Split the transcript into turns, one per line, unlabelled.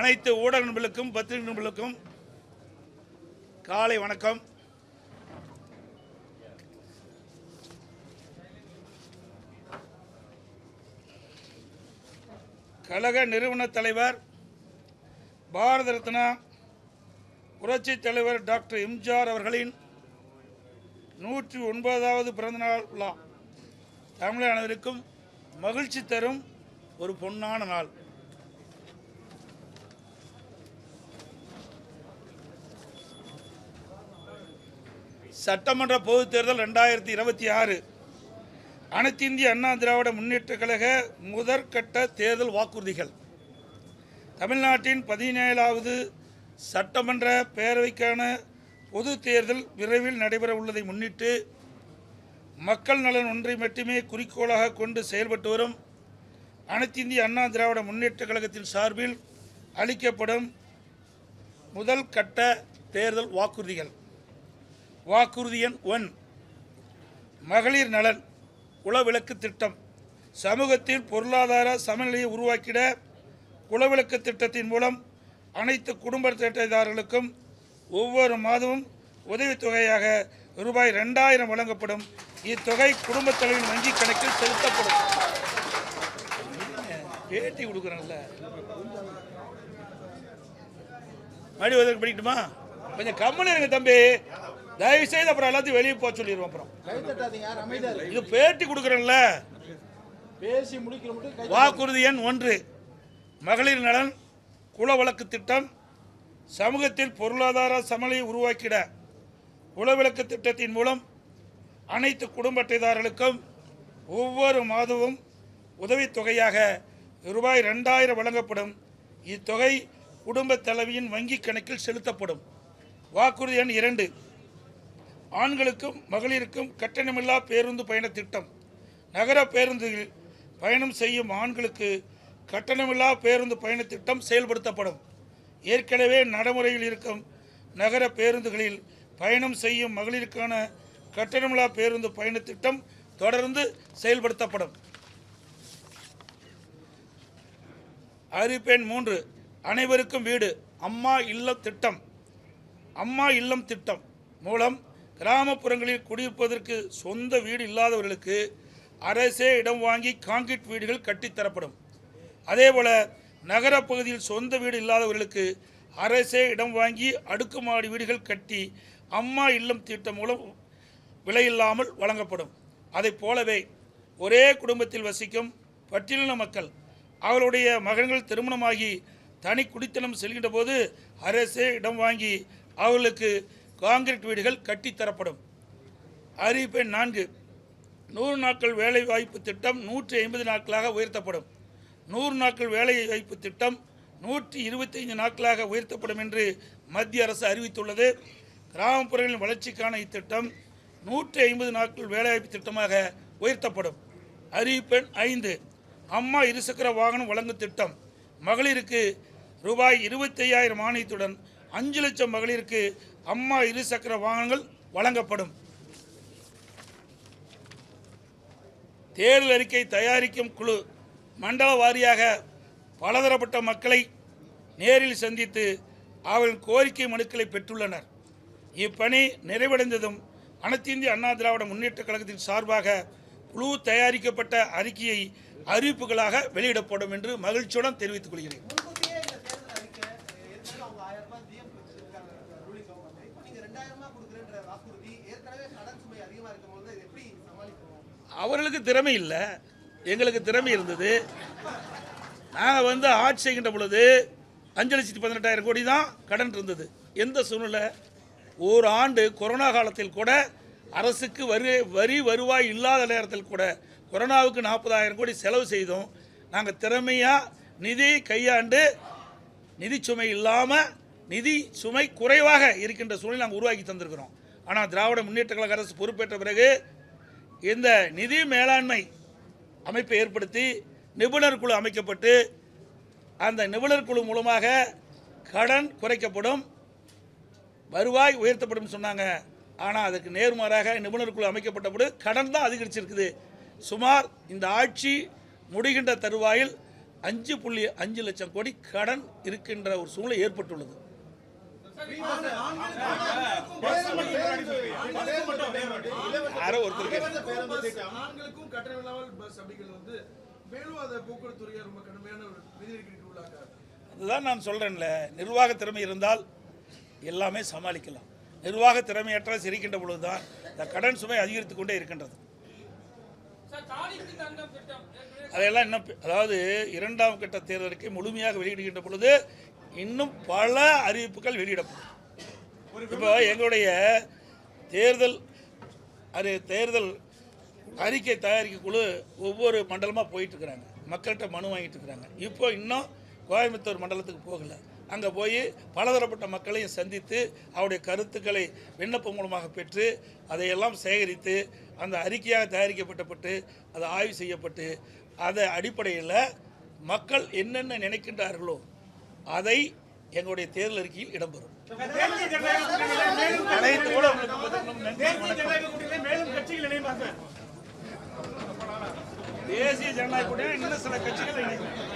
அனைத்து ஊடக நண்பர்களுக்கும் பத்திரிகை நண்பர்களுக்கும் காலை வணக்கம். கழக நிறுவன தலைவர் பாரத ரத்னா புரட்சி தலைவர் டாக்டர் எம்ஜிஆர் அவர்களின் 109வது பிறந்தநாள் விழா தமிழக அனைவருக்கும் மகிழ்ச்சி தரும் ஒரு பொன்னான நாள். சட்டமன்ற பொதுத் தேர்தல் 2026 அனைத்து இந்திய அண்ணா திராவிட முன்னேற்ற கழக முதற்கட்ட தேர்தல் வாக்குறுதிகள். தமிழ்நாட்டின் 17வது சட்டமன்ற பேரவைக்கான பொது தேர்தல் விரைவில் நடைபெற உள்ளதை முன்னிட்டு மக்கள் நலன் ஒன்றை மட்டுமே குறிக்கோளாக கொண்டு செயல்பட்டு வரும் அனைத்து இந்திய அண்ணா திராவிட முன்னேற்ற கழகத்தின் சார்பில் அளிக்கப்படும் முதல் கட்ட தேர்தல் வாக்குறுதிகள். வாக்குறுதி எண் 1, மகளிர் நலன் குலவிளக்கு திட்டம். சமூகத்தில் பொருளாதார சமநிலையை உருவாக்கிட குலவிளக்கு திட்டத்தின் மூலம் அனைத்து குடும்ப அட்டைதாரர்களுக்கும் ஒவ்வொரு மாதமும் உதவித்தொகையாக ரூபாய் 2000 வழங்கப்படும். இத்தொகை குடும்பத் தலைவரின் வங்கி கணக்கில் செலுத்தப்படும். பேட்டி கொடுக்குறேன்ல, மறுபடியும் படிக்கட்டுமா? கொஞ்சம் கம்மனு இருங்க தம்பி, தயவு செய்து அப்புறம் எல்லாத்தையும் வெளியே போக சொல்லிடுவோம். அப்புறம் இது பேட்டி கொடுக்குறேன்ல, பேசி முடிக்கிற. வாக்குறுதி எண் 1, மகளிர் நலன் குலவிளக்கு திட்டம். சமூகத்தில் பொருளாதார சமநிலையை உருவாக்கிட குலவிளக்கு திட்டத்தின் மூலம் அனைத்து குடும்ப அட்டைதாரர்களுக்கும் ஒவ்வொரு மாதமும் உதவித்தொகையாக ரூபாய் 2000 வழங்கப்படும். இத்தொகை குடும்ப தலைவியின் வங்கி கணக்கில் செலுத்தப்படும். வாக்குறுதி எண் 2, ஆண்களுக்கும் மகளிருக்கும் கட்டணமில்லா பேருந்து பயண திட்டம். நகர பேருந்துகளில் பயணம் செய்யும் ஆண்களுக்கு கட்டணமில்லா பேருந்து பயண திட்டம் செயல்படுத்தப்படும். ஏற்கனவே நடைமுறையில் இருக்கும் நகர பேருந்துகளில் பயணம் செய்யும் மகளிருக்கான கட்டணமில்லா பேருந்து பயண திட்டம் தொடர்ந்து செயல்படுத்தப்படும். அறிவிப்பெண் 3, அனைவருக்கும் வீடு. அம்மா இல்லம் திட்டம். அம்மா இல்லம் திட்டம் மூலம் கிராமப்புறங்களில் குடியிருப்பதற்கு சொந்த வீடு இல்லாதவர்களுக்கு அரசே இடம் வாங்கி கான்கிரீட் வீடுகள் கட்டித்தரப்படும். அதேபோல நகரப்பகுதியில் சொந்த வீடு இல்லாதவர்களுக்கு அரசே இடம் வாங்கி அடுக்குமாடி வீடுகள் கட்டி அம்மா இல்லம் திட்டம் மூலம் விலையில்லாமல் வழங்கப்படும். அதை போலவே ஒரே குடும்பத்தில் வசிக்கும் பட்டியலின மக்கள் அவர்களுடைய மகன்கள் திருமணமாகி தனி குடித்தனம் செல்கின்ற போது அரசே இடம் வாங்கி அவர்களுக்கு கான்கிரீட் வீடுகள் கட்டித்தரப்படும். அறிவிப்பெண் 4, 100 நாட்கள் வேலை வாய்ப்பு திட்டம் 150 நாட்களாக உயர்த்தப்படும். 100 நாட்கள் வேலை வாய்ப்பு திட்டம் 125 நாட்களாக உயர்த்தப்படும் என்று மத்திய அரசு அறிவித்துள்ளது. கிராமப்புறங்களின் வளர்ச்சிக்கான இத்திட்டம் 150 நாட்கள் வேலைவாய்ப்பு திட்டமாக உயர்த்தப்படும். அறிவிப்பெண் 5, அம்மா இருசக்கர வாகனம் வழங்கும் திட்டம். மகளிருக்கு ரூபாய் 25,000 மானியத்துடன் 5 லட்சம் மகளிருக்கு அம்மா இருசக்கர வாகனங்கள் வழங்கப்படும். தேர்தல் அறிக்கை தயாரிக்கும் குழு மண்டல வாரியாக பலதரப்பட்ட மக்களை நேரில் சந்தித்து அவர்களின் கோரிக்கை மனுக்களை பெற்றுள்ளனர். இப்பணி நிறைவடைந்ததும் அனைத்து இந்திய அண்ணா திராவிட முன்னேற்ற கழகத்தின் சார்பாக குழு தயாரிக்கப்பட்ட அறிக்கையை அறிவிப்புகளாக வெளியிடப்படும் என்று மகிழ்ச்சியுடன் தெரிவித்துக் கொள்கிறேன். அவர்களுக்கு திறமை இல்லை, எங்களுக்கு திறமை இருந்தது. நாங்கள் ஆட்சி செய்கின்ற பொழுது 5,18,000 கோடி தான் கடன் இருந்தது. எந்த சூழ்நிலை? ஒரு ஆண்டு கொரோனா காலத்தில் கூட அரசுக்கு வரி வருவாய் இல்லாத நேரத்தில் கூட கொரோனாவுக்கு 40,000 கோடி செலவு செய்தோம். நாங்கள் திறமையாக நிதி கையாண்டு நிதி சுமை இல்லாமல் நிதி சுமை குறைவாக இருக்கின்ற சூழ்நிலை நாங்கள் உருவாக்கி தந்திருக்கிறோம். ஆனால் திராவிட முன்னேற்ற கழக அரசு பொறுப்பேற்ற பிறகு இந்த நிதி மேலாண்மை அமைப்பை ஏற்படுத்தி நிபுணர் குழு அமைக்கப்பட்டு அந்த நிபுணர் குழு மூலமாக கடன் குறைக்கப்படும், வருவாய் உயர்த்தப்படும் சொன்னாங்க. ஆனால் அதுக்கு நேர்மாறாக நிபுணர் குழு அமைக்கப்பட்டபோது கடன் தான் அதிகரிச்சிருக்குது. சுமார் இந்த ஆட்சி முடிகின்ற தருவாயில் 5.5 லட்சம் கோடி கடன் இருக்கின்ற ஒரு சூழ்நிலை ஏற்பட்டுள்ளது. அதுதான் நான் சொல்றேன்ல, நிர்வாக திறமை இருந்தால் எல்லாமே சமாளிக்கலாம். நிர்வாக திறமையற்ற சிரிக்கின்ற பொழுதுதான் இந்த கடன் சுமை அதிகரித்துக் கொண்டே இருக்கின்றது. அதையெல்லாம் இன்னும் அதாவது 2ஆம் கட்ட தேர்தலுக்கு முழுமையாக வெளியிடுகின்ற பொழுது இன்னும் பல அறிவிப்புகள் வெளியிடப்படும். இப்போ எங்களுடைய தேர்தல் அறிக்கை தயாரிக்க குழு ஒவ்வொரு மண்டலமாக போயிட்டு இருக்கிறாங்க, மக்கள்கிட்ட மனு வாங்கிட்டு இருக்கிறாங்க. இப்போ இன்னும் கோயம்புத்தூர் மண்டலத்துக்கு போகல. அங்கே போய் பலதரப்பட்ட மக்களையும் சந்தித்து அவருடைய கருத்துக்களை விண்ணப்பம் மூலமாக பெற்று அதையெல்லாம் சேகரித்து அந்த அறிக்கையாக தயாரிக்கப்பட்டு அது ஆய்வு செய்யப்பட்டு அதை அடிப்படையில் மக்கள் என்னென்ன நினைக்கின்றார்களோ அதை எங்களுடைய தேர்தல் அறிக்கையில் இடம்பெறும். தேசிய ஜனநாயக கூட்டணியில் இன்னும் சில கட்சிகள் இணைக்கும்.